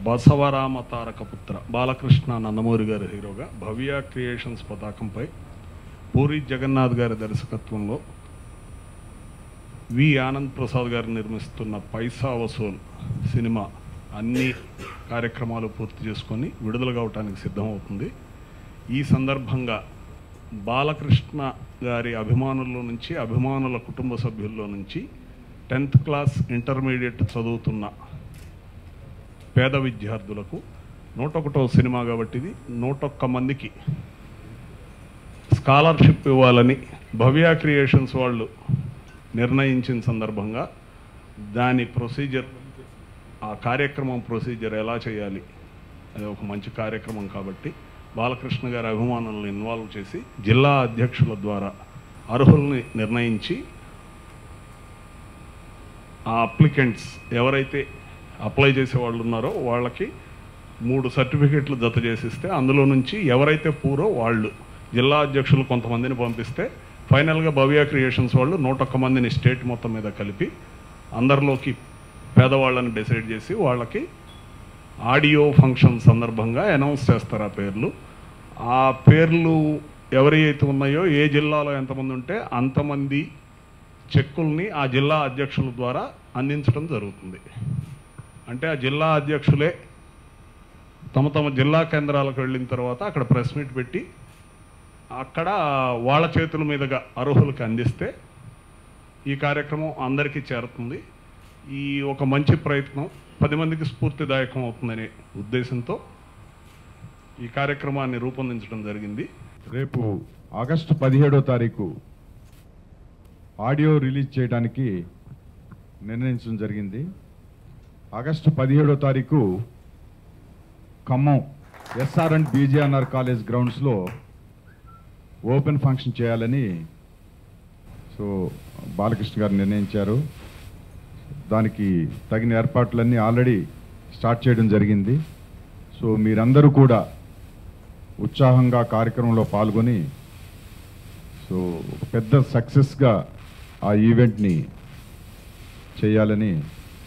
బసవరామ తారకపుత్ర బాలకృష్ణ నందమూరి గారి హీరోగా భవ్య క్రియేషన్స్ పతాకంపై పూరి జగన్నాథ్ గారి దర్శకత్వంలో వి ఆనంద్ ప్రసాద్ గారు నిర్మిస్తున్న పైసా వసూల్ సినిమా అన్ని కార్యక్రమాలు పూర్తి చేసుకొని విడుదల కావడానికి సిద్ధమవుతుంది. ఈ సందర్భంగా బాలకృష్ణ గారి అభిమానుల నుంచి, అభిమానుల కుటుంబ సభ్యుల్లో నుంచి 10th క్లాస్ ఇంటర్మీడియట్ చదువుతున్న పేద విద్యార్థులకు 101వ సినిమా కాబట్టి ఇది 101 మందికి స్కాలర్షిప్ ఇవ్వాలని భవ్య క్రియేషన్స్ వాళ్ళు నిర్ణయించిన సందర్భంగా దాని ప్రొసీజర్, ఆ కార్యక్రమం ప్రొసీజర్ ఎలా చేయాలి, అది ఒక మంచి కార్యక్రమం కాబట్టి బాలకృష్ణ గారి అభిమానులను ఇన్వాల్వ్ చేసి జిల్లా అధ్యక్షుల ద్వారా అర్హుల్ని నిర్ణయించి ఆ అప్లికెంట్స్ ఎవరైతే అప్లై చేసే వాళ్ళు ఉన్నారో వాళ్ళకి 3 సర్టిఫికెట్లు జత చేసిస్తే అందులో నుంచి ఎవరైతే పూరో వాళ్ళు జిల్లా అధ్యక్షులు కొంతమందిని పంపిస్తే ఫైనల్గా భవ్య క్రియేషన్స్ వాళ్ళు 101 మందిని స్టేట్ మొత్తం మీద కలిపి అందరిలోకి పేదవాళ్ళని డిసైడ్ చేసి వాళ్ళకి ఆడియో ఫంక్షన్ సందర్భంగా అనౌన్స్ చేస్తారు ఆ పేర్లు. ఆ పేర్లు ఎవరైతే ఉన్నాయో, ఏ జిల్లాలో ఎంతమంది ఉంటే అంతమంది చెక్కుల్ని ఆ జిల్లా అధ్యక్షుల ద్వారా అందించడం జరుగుతుంది. అంటే ఆ జిల్లా అధ్యక్షులే తమ తమ జిల్లా కేంద్రాలకు వెళ్ళిన తర్వాత అక్కడ ప్రెస్ మీట్ పెట్టి అక్కడ వాళ్ళ చేతుల మీదుగా అర్హులకు అందిస్తే ఈ కార్యక్రమం అందరికీ చేరుతుంది. ఈ ఒక మంచి ప్రయత్నం 10 మందికి స్ఫూర్తిదాయకం అవుతుందనే ఉద్దేశంతో ఈ కార్యక్రమాన్ని రూపొందించడం జరిగింది. రేపు ఆగస్టు 17వ తారీఖు ఆడియో రిలీజ్ చేయడానికి నిర్ణయించడం జరిగింది. ఆగస్టు 17వ తారీఖు Khammam SR and BJNR college గ్రౌండ్స్లో ఓపెన్ ఫంక్షన్ చేయాలని బాలకృష్ణ గారు నిర్ణయించారు. దానికి తగిన ఏర్పాట్లన్నీ ఆల్రెడీ స్టార్ట్ చేయడం జరిగింది. మీరందరూ కూడా ఉత్సాహంగా కార్యక్రమంలో పాల్గొని పెద్ద సక్సెస్గా ఆ ఈవెంట్ని చేయాలని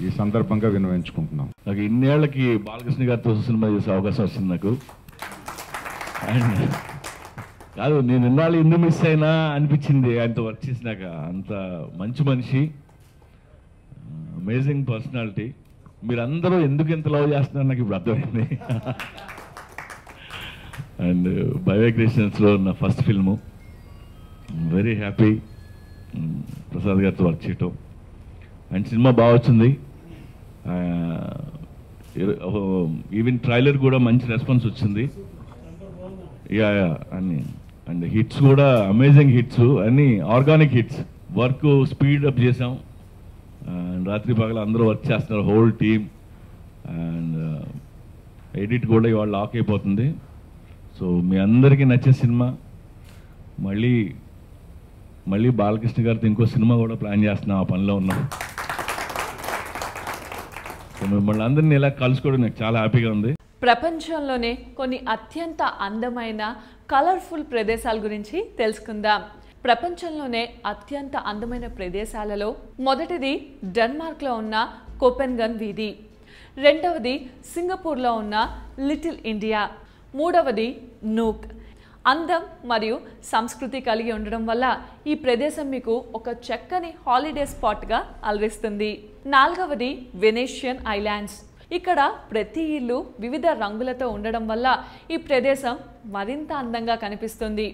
ఈ సందర్భంగా విన్నవించుకుంటున్నాం. నాకు ఇన్నేళ్లకి బాలకృష్ణ గారితో సినిమా చేసే అవకాశం వచ్చింది నాకు. అండ్ కాదు, నేను ఇన్నాళ్ళు ఎందుకు మిస్ అయినా అనిపించింది ఆయనతో వర్క్ చేసినాక. అంత మంచి మనిషి, అమేజింగ్ పర్సనాలిటీ. మీరందరూ ఎందుకు ఎంత లవ్ చేస్తున్నారు నాకు ఇప్పుడు అర్థమైంది. అండ్ భవ్య క్రియేషన్స్లో నా first film, very happy Prasad గారితో వర్క్ చేయటం. అండ్ సినిమా బాగా వచ్చింది. ఈవెన్ ట్రైలర్ కూడా మంచి రెస్పాన్స్ వచ్చింది. అండ్ హిట్స్ కూడా అమేజింగ్ హిట్స్, అన్ని organic hits. Work speed up చేసాం. రాత్రి పగల అందరూ వర్క్ చేస్తున్నారు, హోల్ టీమ్. అండ్ ఎడిట్ కూడా ఇవాళ లాక్ అయిపోతుంది. మీ అందరికీ నచ్చే సినిమా. మళ్ళీ బాలకృష్ణ గారితో ఇంకో సినిమా కూడా ప్లాన్ చేస్తున్నాం, ఆ పనిలో ఉన్నాం. మిమ్మల్ని అందరినీ ఇలా కలుసుకోవడం నాకు చాలా హ్యాపీగా ఉంది. ప్రపంచంలోనే కొన్ని అత్యంత అందమైన కలర్ఫుల్ ప్రదేశాల గురించి తెలుసుకుందాం. ప్రపంచంలోనే అత్యంత అందమైన ప్రదేశాలలో మొదటిది డెన్మార్క్లో ఉన్న కోపెన్గన్ వీధి, రెండవది సింగపూర్లో ఉన్న లిటిల్ ఇండియా, మూడవది నూక్. అందం మరియు సంస్కృతి కలిగి ఉండడం వల్ల ఈ ప్రదేశం మీకు ఒక చక్కని హాలిడే స్పాట్గా అలరిస్తుంది. నాలుగవది వెనేషియన్ ఐలాండ్స్. ఇక్కడ ప్రతి ఇల్లు వివిధ రంగులతో ఉండడం వల్ల ఈ ప్రదేశం మరింత అందంగా కనిపిస్తుంది.